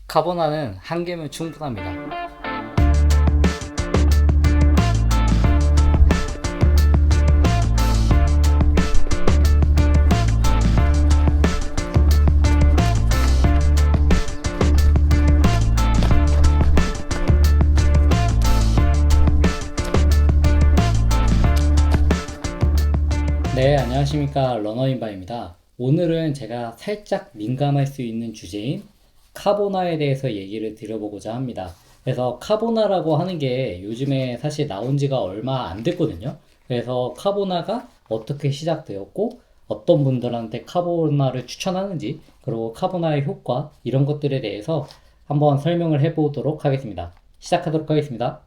카보나는 한 개면 충분합니다. 네, 안녕하십니까. 러너인바입니다. 오늘은 제가 살짝 민감할 수 있는 주제인 카보나에 대해서 얘기를 드려보고자 합니다. 그래서 카보나라고 하는 게 요즘에 사실 나온 지가 얼마 안 됐거든요. 그래서 카보나가 어떻게 시작되었고, 어떤 분들한테 카보나를 추천하는지, 그리고 카보나의 효과, 이런 것들에 대해서 한번 설명을 해보도록 하겠습니다. 시작하도록 하겠습니다.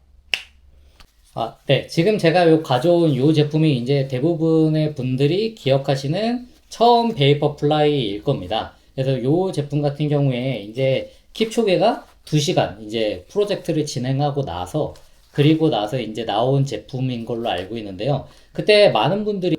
네. 지금 제가 가져온 요 제품이 이제 대부분의 분들이 기억하시는 처음 베이퍼 플라이일 겁니다. 그래서 요 제품 같은 경우에 이제 킵초게가 2시간 이제 프로젝트를 진행하고 나서 그리고 나서 이제 나온 제품인 걸로 알고 있는데요. 그때 많은 분들이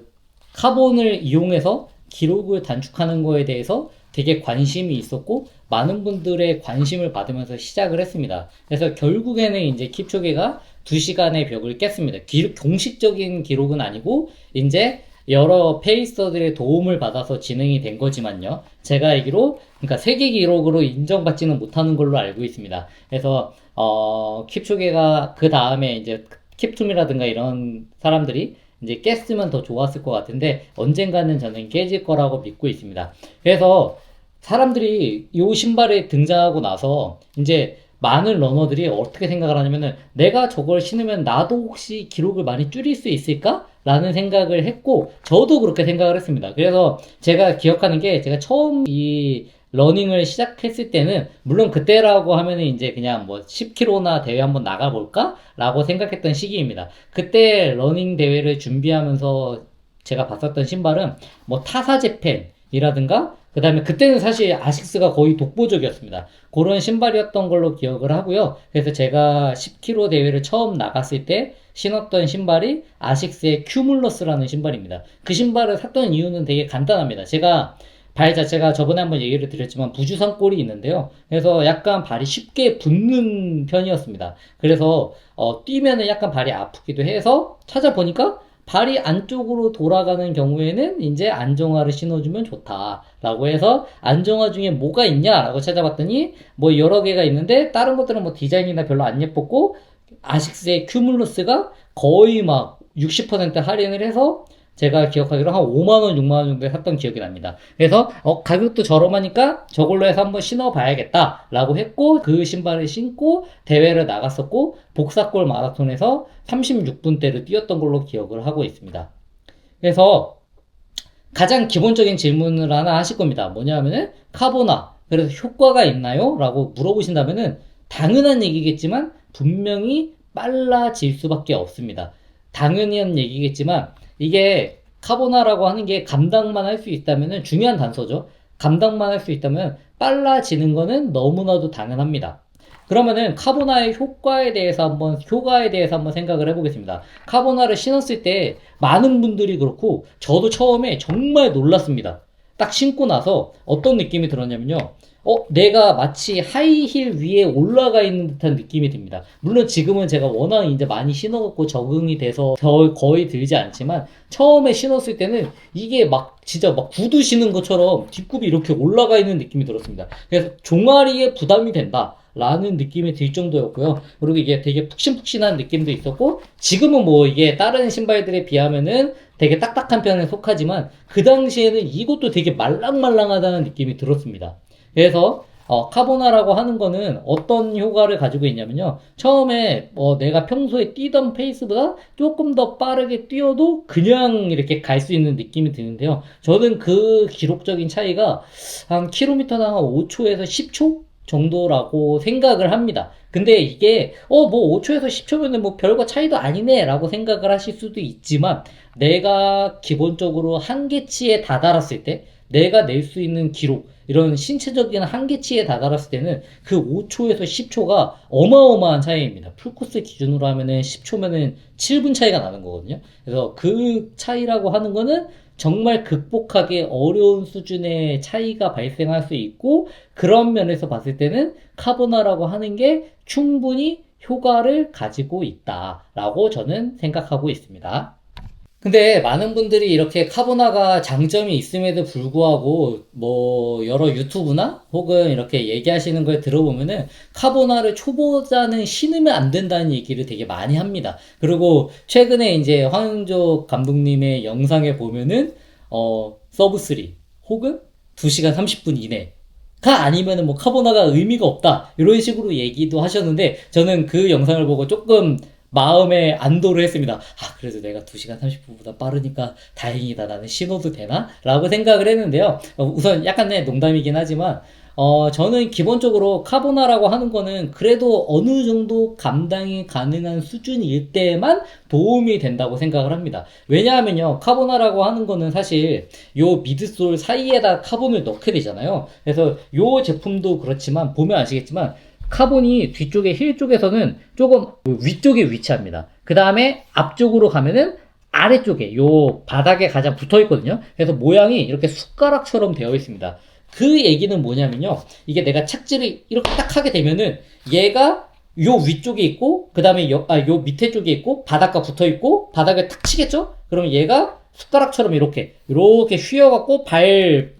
카본을 이용해서 기록을 단축하는 거에 대해서 되게 관심이 있었고 많은 분들의 관심을 받으면서 시작을 했습니다. 그래서 결국에는 이제 킵초게가 2시간의 벽을 깼습니다. 공식적인 기록은 아니고 이제 여러 페이서들의 도움을 받아서 진행이 된 거지만요. 제가 알기로 그러니까 세계 기록으로 인정받지는 못하는 걸로 알고 있습니다. 그래서 킵초게가 그 다음에 이제 킵툼이라든가 이런 사람들이 이제 깼으면 더 좋았을 것 같은데 언젠가는 저는 깨질 거라고 믿고 있습니다. 그래서 사람들이 이 신발에 등장하고 나서 이제 많은 러너들이 어떻게 생각을 하냐면은 내가 저걸 신으면 나도 혹시 기록을 많이 줄일 수 있을까? 라는 생각을 했고 저도 그렇게 생각을 했습니다. 그래서 제가 기억하는 게 제가 처음 이 러닝을 시작했을 때는 물론 그때라고 하면은 이제 그냥 뭐 10km나 대회 한번 나가볼까? 라고 생각했던 시기입니다. 그때 러닝 대회를 준비하면서 제가 봤었던 신발은 뭐 타사 재팬이라든가 그 다음에 그때는 사실 아식스가 거의 독보적이었습니다. 그런 신발이었던 걸로 기억을 하고요. 그래서 제가 10km 대회를 처음 나갔을 때 신었던 신발이 아식스의 큐뮬러스라는 신발입니다. 그 신발을 샀던 이유는 되게 간단합니다. 제가 발 자체가 저번에 한번 얘기를 드렸지만 부주상골이 있는데요. 그래서 약간 발이 쉽게 붓는 편이었습니다. 그래서 뛰면은 약간 발이 아프기도 해서 찾아보니까 발이 안쪽으로 돌아가는 경우에는 이제 안정화를 신어주면 좋다라고 해서 안정화 중에 뭐가 있냐라고 찾아봤더니 뭐 여러 개가 있는데 다른 것들은 뭐 디자인이나 별로 안 예뻤고 아식스의 큐뮬러스가 거의 막 60% 할인을 해서 제가 기억하기로 한 5만원, 6만원 정도에 샀던 기억이 납니다. 그래서 가격도 저렴하니까 저걸로 해서 한번 신어봐야겠다 라고 했고 그 신발을 신고 대회를 나갔었고 복사골 마라톤에서 36분대를 뛰었던 걸로 기억을 하고 있습니다. 그래서 가장 기본적인 질문을 하나 하실 겁니다. 뭐냐면은 카보나 그래서 효과가 있나요? 라고 물어보신다면은 당연한 얘기겠지만 분명히 빨라질 수밖에 없습니다. 당연한 얘기겠지만 이게 카보나라고 하는 게 감당만 할 수 있다면 중요한 단서죠. 감당만 할 수 있다면 빨라지는 거는 너무나도 당연합니다. 그러면은 카보나의 효과에 대해서 한번 생각을 해보겠습니다. 카보나를 신었을 때 많은 분들이 그렇고 저도 처음에 정말 놀랐습니다. 딱 신고 나서 어떤 느낌이 들었냐면요. 내가 마치 하이힐 위에 올라가 있는 듯한 느낌이 듭니다. 물론 지금은 제가 워낙 이제 많이 신어갖고 적응이 돼서 거의 들지 않지만 처음에 신었을 때는 이게 막 진짜 막 구두 신은 것처럼 뒷굽이 이렇게 올라가 있는 느낌이 들었습니다. 그래서 종아리에 부담이 된다. 라는 느낌이 들 정도였고요. 그리고 이게 되게 푹신푹신한 느낌도 있었고, 지금은 뭐 이게 다른 신발들에 비하면은 되게 딱딱한 편에 속하지만, 그 당시에는 이것도 되게 말랑말랑하다는 느낌이 들었습니다. 그래서 카보나라고 하는 거는 어떤 효과를 가지고 있냐면요. 처음에 내가 평소에 뛰던 페이스보다 조금 더 빠르게 뛰어도 그냥 이렇게 갈 수 있는 느낌이 드는데요. 저는 그 기록적인 차이가 한 킬로미터당 한 5초에서 10초? 정도라고 생각을 합니다. 근데 이게 뭐 5초에서 10초면은 뭐 별거 차이도 아니네 라고 생각을 하실 수도 있지만 내가 기본적으로 한계치에 다다랐을 때 내가 낼 수 있는 기록 이런 신체적인 한계치에 다다랐을 때는 그 5초에서 10초가 어마어마한 차이입니다. 풀코스 기준으로 하면은 10초면은 7분 차이가 나는 거거든요. 그래서 그 차이라고 하는 거는 정말 극복하기 어려운 수준의 차이가 발생할 수 있고, 그런 면에서 봤을 때는 카보나라고 하는 게 충분히 효과를 가지고 있다라고 저는 생각하고 있습니다. 근데 많은 분들이 이렇게 카보나가 장점이 있음에도 불구하고 뭐 여러 유튜브나 혹은 이렇게 얘기하시는 걸 들어보면은 카보나를 초보자는 신으면 안 된다는 얘기를 되게 많이 합니다. 그리고 최근에 이제 황은조 감독님의 영상에 보면은 서브 3 혹은 2시간 30분 이내가 아니면은 뭐 카보나가 의미가 없다 이런 식으로 얘기도 하셨는데, 저는 그 영상을 보고 조금 마음에 안도를 했습니다. 아, 그래도 내가 2시간 30분보다 빠르니까 다행이다. 나는 신어도 되나? 라고 생각을 했는데요. 우선 약간의 농담이긴 하지만, 저는 기본적으로 카보나라고 하는 거는 그래도 어느 정도 감당이 가능한 수준일 때만 도움이 된다고 생각을 합니다. 왜냐하면요, 카보나라고 하는 거는 사실 요 미드솔 사이에다 카본을 넣게 되잖아요. 그래서 요 제품도 그렇지만, 보면 아시겠지만, 카본이 뒤쪽에 힐 쪽에서는 조금 위쪽에 위치합니다. 그 다음에 앞쪽으로 가면은 아래쪽에 요 바닥에 가장 붙어 있거든요. 그래서 모양이 이렇게 숟가락처럼 되어 있습니다. 그 얘기는 뭐냐면요, 이게 내가 착지를 이렇게 딱 하게 되면은 얘가 요 위쪽에 있고, 그 다음에 요 밑에 쪽에 있고, 바닥과 붙어 있고, 바닥을 탁 치겠죠? 그러면 얘가 숟가락처럼 이렇게 휘어갖고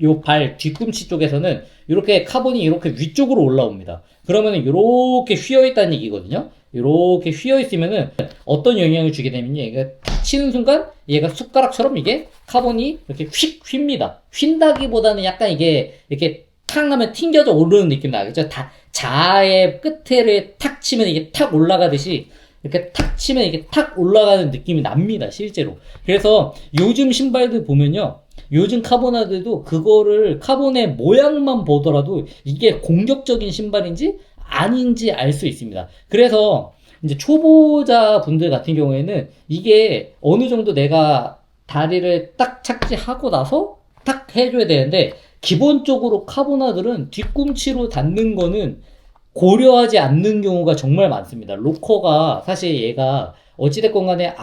요 발 뒤꿈치 쪽에서는 이렇게 카본이 이렇게 위쪽으로 올라옵니다. 그러면은 이렇게 휘어 있다는 얘기거든요. 이렇게 휘어 있으면은 어떤 영향을 주게 되면요, 얘가 치는 순간 얘가 숟가락처럼 이게 카본이 이렇게 휙 휩니다. 휜다기보다는 약간 이게 이렇게 탁 하면 튕겨져 오르는 느낌 나겠죠? 자의 끝에를 탁 치면 이게 탁 올라가듯이 이렇게 탁 치면 이게 탁 올라가는 느낌이 납니다, 실제로. 그래서 요즘 신발들 보면요, 요즘 카보나들도 그거를 카본의 모양만 보더라도 이게 공격적인 신발인지 아닌지 알 수 있습니다. 그래서 이제 초보자 분들 같은 경우에는 이게 어느 정도 내가 다리를 딱 착지하고 나서 딱 해줘야 되는데, 기본적으로 카보나들은 뒤꿈치로 닿는 거는 고려하지 않는 경우가 정말 많습니다. 로커가 사실 얘가 어찌됐건 간에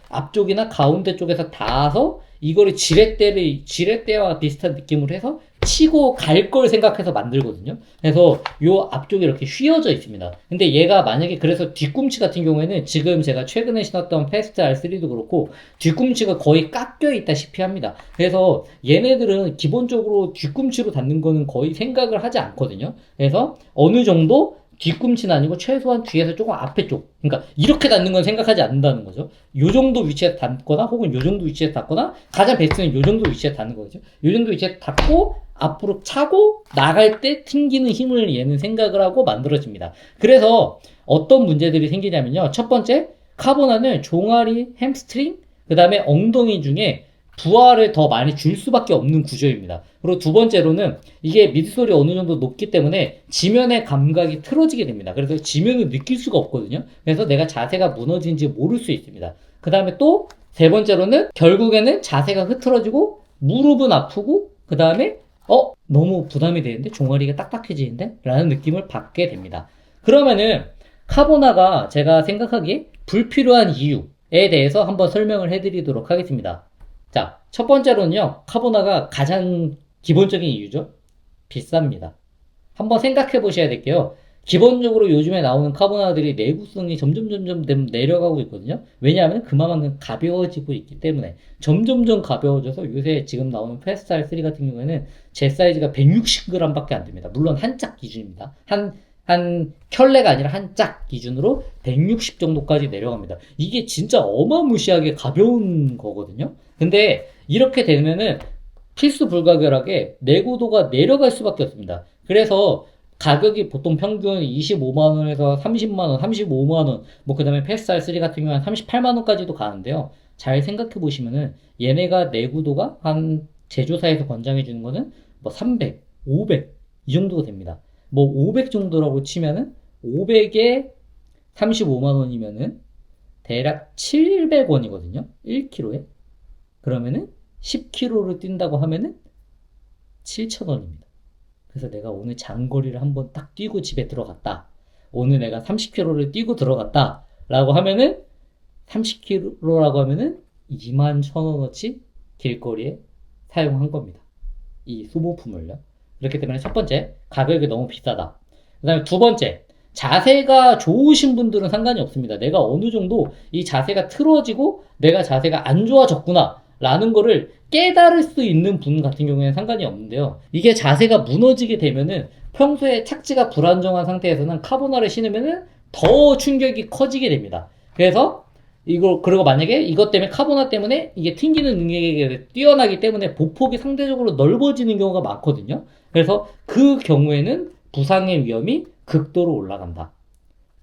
앞쪽이나 가운데 쪽에서 닿아서 이거를 지렛대와 비슷한 느낌으로 해서 치고 갈 걸 생각해서 만들거든요. 그래서 요 앞쪽에 이렇게 휘어져 있습니다. 근데 얘가 만약에, 그래서 뒤꿈치 같은 경우에는 지금 제가 최근에 신었던 패스트 R3도 그렇고 뒤꿈치가 거의 깎여 있다시피 합니다. 그래서 얘네들은 기본적으로 뒤꿈치로 닿는 거는 거의 생각을 하지 않거든요. 그래서 어느 정도 뒤꿈치는 아니고 최소한 뒤에서 조금 앞에 쪽, 그러니까 이렇게 닿는 건 생각하지 않는다는 거죠. 요 정도 위치에 닿거나 혹은 요 정도 위치에 닿거나, 가장 베스트는 요 정도 위치에 닿는 거죠. 요 정도 위치에 닿고 앞으로 차고 나갈 때 튕기는 힘을 얘는 생각을 하고 만들어집니다. 그래서 어떤 문제들이 생기냐면요, 첫 번째, 카보나는 종아리, 햄스트링, 그 다음에 엉덩이 중에 부하를 더 많이 줄 수밖에 없는 구조입니다. 그리고 두 번째로는 이게 미드솔이 어느 정도 높기 때문에 지면의 감각이 틀어지게 됩니다. 그래서 지면을 느낄 수가 없거든요. 그래서 내가 자세가 무너진지 모를 수 있습니다. 그 다음에 또 세 번째로는 결국에는 자세가 흐트러지고 무릎은 아프고, 그 다음에 너무 부담이 되는데 종아리가 딱딱해지는데? 라는 느낌을 받게 됩니다. 그러면은 카보나가 제가 생각하기에 불필요한 이유에 대해서 한번 설명을 해드리도록 하겠습니다. 자, 첫 번째로는요, 카보나가 가장 기본적인 이유죠. 비쌉니다. 한번 생각해 보셔야 될게요. 기본적으로 요즘에 나오는 카보나들이 내구성이 점점 내려가고 있거든요. 왜냐하면 그만큼 가벼워지고 있기 때문에 점점점 가벼워져서 요새 지금 나오는 패스트 R3 같은 경우에는 제 사이즈가 160g 밖에 안 됩니다. 물론 한 짝 기준입니다. 한 켤레가 아니라 한 짝 기준으로 160 정도까지 내려갑니다. 이게 진짜 어마무시하게 가벼운 거거든요. 근데 이렇게 되면은 필수 불가결하게 내구도가 내려갈 수밖에 없습니다. 그래서 가격이 보통 평균 25만원에서 30만원, 35만원, 그 다음에 패스 R3 같은 경우는 38만원까지도 가는데요. 잘 생각해 보시면은 얘네가 내구도가 한 제조사에서 권장해주는 거는 300, 500 이 정도가 됩니다. 500 정도라고 치면은 500에 35만원이면은 대략 700원이거든요. 1kg에. 그러면은 10km를 뛴다고 하면은 7,000원입니다. 그래서 내가 오늘 장거리를 한번 딱 뛰고 집에 들어갔다. 오늘 내가 30km를 뛰고 들어갔다. 라고 하면은 30km라고 하면은 21,000원어치 길거리에 사용한 겁니다. 이 소모품을요. 그렇기 때문에 첫 번째, 가격이 너무 비싸다. 그 다음에 두 번째, 자세가 좋으신 분들은 상관이 없습니다. 내가 어느 정도 이 자세가 틀어지고 내가 자세가 안 좋아졌구나 라는 거를 깨달을 수 있는 분 같은 경우에는 상관이 없는데요. 이게 자세가 무너지게 되면은 평소에 착지가 불안정한 상태에서는 카보나를 신으면은 더 충격이 커지게 됩니다. 그래서 그리고 만약에 이것 때문에 카보나 때문에 이게 튕기는 능력이 뛰어나기 때문에 보폭이 상대적으로 넓어지는 경우가 많거든요. 그래서 그 경우에는 부상의 위험이 극도로 올라간다.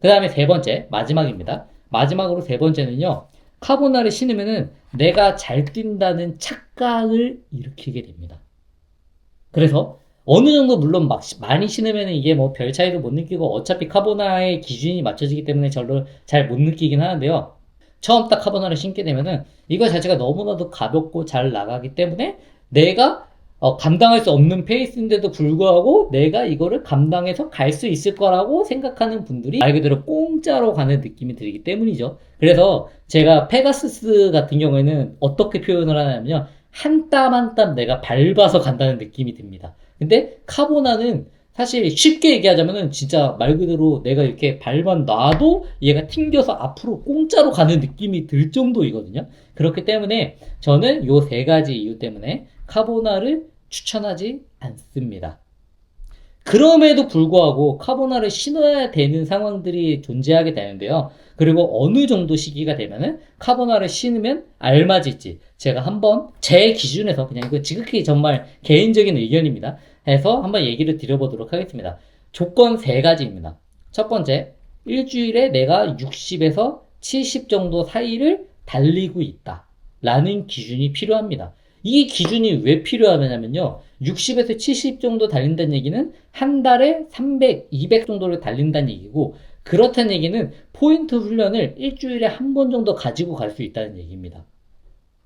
그 다음에 세 번째, 마지막입니다. 마지막으로 세 번째는요, 카보나를 신으면은 내가 잘 뛴다는 착각을 일으키게 됩니다. 그래서 어느 정도 물론 막 많이 신으면 이게 뭐 별 차이도 못 느끼고 어차피 카보나의 기준이 맞춰지기 때문에 별로 잘 못 느끼긴 하는데요. 처음 딱 카보나를 신게 되면은 이거 자체가 너무나도 가볍고 잘 나가기 때문에 내가 감당할 수 없는 페이스인데도 불구하고 내가 이거를 감당해서 갈 수 있을 거라고 생각하는 분들이 말 그대로 공짜로 가는 느낌이 들기 때문이죠. 그래서 제가 페가수스 같은 경우에는 어떻게 표현을 하냐면요. 한 땀 한 땀 내가 밟아서 간다는 느낌이 듭니다. 근데 카보나는 사실 쉽게 얘기하자면은 진짜 말 그대로 내가 이렇게 밟아 놔도 얘가 튕겨서 앞으로 공짜로 가는 느낌이 들 정도이거든요. 그렇기 때문에 저는 요 세 가지 이유 때문에 카보나를 추천하지 않습니다. 그럼에도 불구하고 카보나를 신어야 되는 상황들이 존재하게 되는데요. 그리고 어느 정도 시기가 되면은 카보나를 신으면 알맞을지 제가 한번 제 기준에서 그냥 이거 지극히 정말 개인적인 의견입니다. 해서 한번 얘기를 드려보도록 하겠습니다. 조건 세 가지입니다. 첫 번째, 일주일에 내가 60에서 70 정도 사이를 달리고 있다. 라는 기준이 필요합니다. 이 기준이 왜 필요하냐면요. 60에서 70 정도 달린다는 얘기는 한 달에 300, 200 정도를 달린다는 얘기고, 그렇다는 얘기는 포인트 훈련을 일주일에 한 번 정도 가지고 갈 수 있다는 얘기입니다.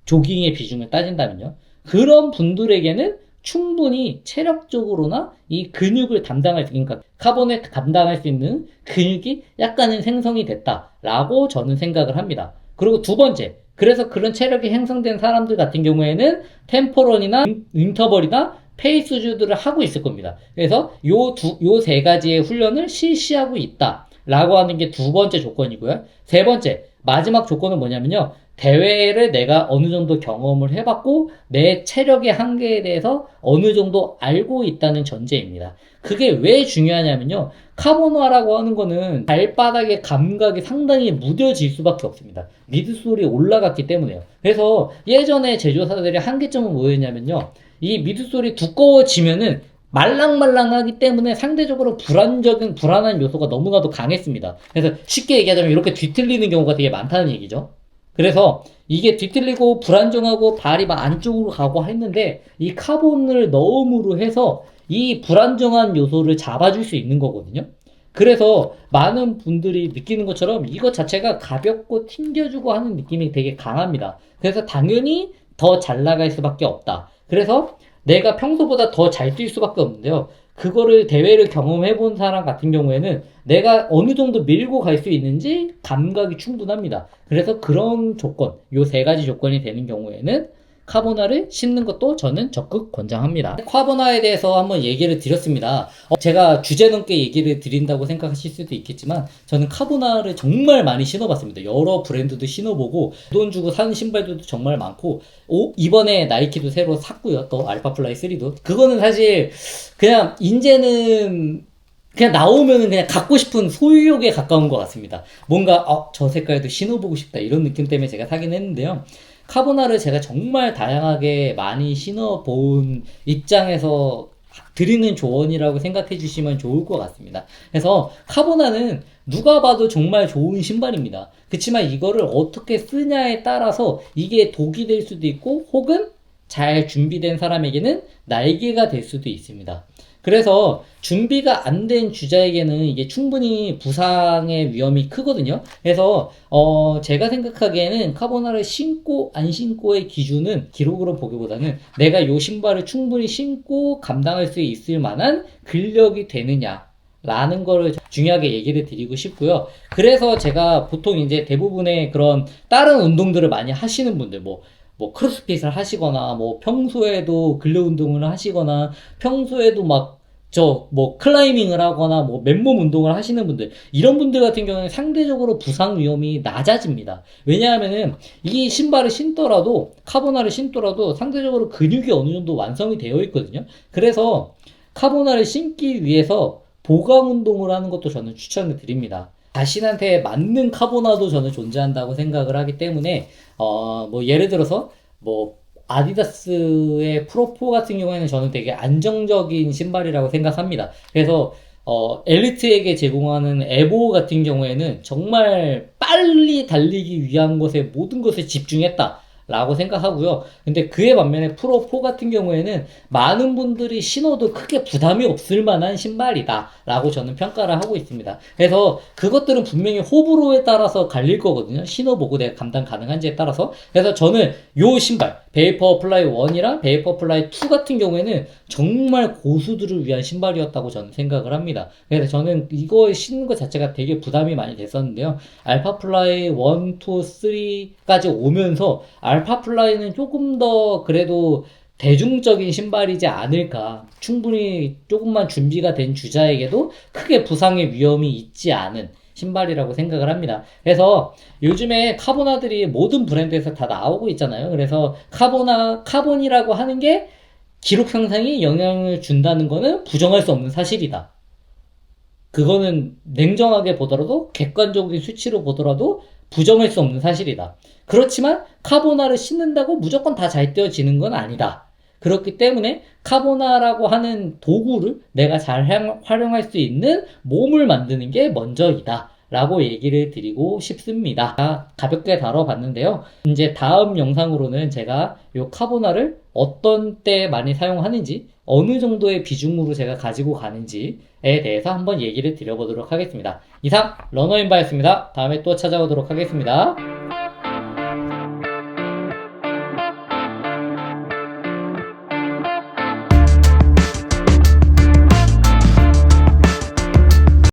조깅의 비중을 따진다면요. 그런 분들에게는 충분히 체력적으로나 이 근육을 담당할 수, 그러니까 카본에 감당할 수 있는 근육이 약간은 생성이 됐다라고 저는 생각을 합니다. 그리고 두 번째, 그래서 그런 체력이 형성된 사람들 같은 경우에는 템포런이나 인터벌이나 페이스주들을 하고 있을 겁니다. 그래서 요 세 가지의 훈련을 실시하고 있다라고 하는 게 두 번째 조건이고요. 세 번째, 마지막 조건은 뭐냐면요. 대회를 내가 어느 정도 경험을 해봤고 내 체력의 한계에 대해서 어느 정도 알고 있다는 전제입니다. 그게 왜 중요하냐면요. 카보나라고 하는 거는 발바닥의 감각이 상당히 무뎌질 수밖에 없습니다. 미드솔이 올라갔기 때문에요. 그래서 예전에 제조사들의 한계점은 뭐였냐면요. 이 미드솔이 두꺼워지면은 말랑말랑하기 때문에 상대적으로 불안한 요소가 너무나도 강했습니다. 그래서 쉽게 얘기하자면 이렇게 뒤틀리는 경우가 되게 많다는 얘기죠. 그래서 이게 뒤틀리고 불안정하고 발이 막 안쪽으로 가고 했는데 이 카본을 넣음으로 해서 이 불안정한 요소를 잡아줄 수 있는 거거든요. 그래서 많은 분들이 느끼는 것처럼 이것 자체가 가볍고 튕겨주고 하는 느낌이 되게 강합니다. 그래서 당연히 더 잘 나갈 수밖에 없다. 그래서 내가 평소보다 더 잘 뛸 수밖에 없는데요. 그거를 대회를 경험해 본 사람 같은 경우에는 내가 어느 정도 밀고 갈 수 있는지 감각이 충분합니다. 그래서 그런 조건, 요 세 가지 조건이 되는 경우에는 카보나를 신는 것도 저는 적극 권장합니다. 카보나에 대해서 한번 얘기를 드렸습니다. 제가 주제 넘게 얘기를 드린다고 생각하실 수도 있겠지만 저는 카보나를 정말 많이 신어봤습니다. 여러 브랜드도 신어보고 돈 주고 사는 신발들도 정말 많고 이번에 나이키도 새로 샀고요. 또 알파플라이 3도. 그거는 사실 그냥 이제는 그냥 나오면은 그냥 갖고 싶은 소유욕에 가까운 것 같습니다. 뭔가 저 색깔도 신어보고 싶다 이런 느낌 때문에 제가 사긴 했는데요. 카보나를 제가 정말 다양하게 많이 신어본 입장에서 드리는 조언이라고 생각해 주시면 좋을 것 같습니다. 그래서 카보나는 누가 봐도 정말 좋은 신발입니다. 그렇지만 이거를 어떻게 쓰냐에 따라서 이게 독이 될 수도 있고 혹은 잘 준비된 사람에게는 날개가 될 수도 있습니다. 그래서 준비가 안 된 주자에게는 이게 충분히 부상의 위험이 크거든요. 그래서 제가 생각하기에는 카보나를 신고 안 신고의 기준은 기록으로 보기보다는 내가 요 신발을 충분히 신고 감당할 수 있을 만한 근력이 되느냐 라는 거를 중요하게 얘기를 드리고 싶고요. 그래서 제가 보통 이제 대부분의 그런 다른 운동들을 많이 하시는 분들 뭐 크로스핏을 하시거나 뭐 평소에도 근력 운동을 하시거나 평소에도 막 뭐 클라이밍을 하거나 뭐 맨몸 운동을 하시는 분들, 이런 분들 같은 경우는 상대적으로 부상 위험이 낮아집니다. 왜냐하면은 이 신발을 신더라도, 카보나를 신더라도 상대적으로 근육이 어느 정도 완성이 되어 있거든요. 그래서 카보나를 신기 위해서 보강 운동을 하는 것도 저는 추천을 드립니다. 자신한테 맞는 카보나도 저는 존재한다고 생각을 하기 때문에, 뭐 예를 들어서 뭐 아디다스의 프로4 같은 경우에는 저는 되게 안정적인 신발이라고 생각합니다. 그래서 엘리트에게 제공하는 에보 같은 경우에는 정말 빨리 달리기 위한 것에 모든 것을 집중했다 라고 생각하고요. 근데 그에 반면에 프로4 같은 경우에는 많은 분들이 신어도 크게 부담이 없을 만한 신발이다 라고 저는 평가를 하고 있습니다. 그래서 그것들은 분명히 호불호에 따라서 갈릴 거거든요. 신어보고 내가 감당 가능한지에 따라서. 그래서 저는 요 신발 베이퍼 플라이 1이랑 베이퍼 플라이 2 같은 경우에는 정말 고수들을 위한 신발이었다고 저는 생각을 합니다. 그래서 저는 이거 신는 것 자체가 되게 부담이 많이 됐었는데요. 알파 플라이 1, 2, 3까지 오면서 알파 플라이는 조금 더 그래도 대중적인 신발이지 않을까. 충분히 조금만 준비가 된 주자에게도 크게 부상의 위험이 있지 않은 신발이라고 생각을 합니다. 그래서 요즘에 카보나들이 모든 브랜드에서 다 나오고 있잖아요. 그래서 카본이라고 하는 게 기록 향상에 영향을 준다는 거는 부정할 수 없는 사실이다. 그거는 냉정하게 보더라도, 객관적인 수치로 보더라도 부정할 수 없는 사실이다. 그렇지만 카보나를 신는다고 무조건 다 잘 떼어지는 건 아니다. 그렇기 때문에 카보나라고 하는 도구를 내가 잘 활용할 수 있는 몸을 만드는 게 먼저이다 라고 얘기를 드리고 싶습니다. 가볍게 다뤄봤는데요. 이제 다음 영상으로는 제가 이 카보나를 어떤 때 많이 사용하는지, 어느 정도의 비중으로 제가 가지고 가는지에 대해서 한번 얘기를 드려보도록 하겠습니다. 이상 러너인바였습니다. 다음에 또 찾아오도록 하겠습니다.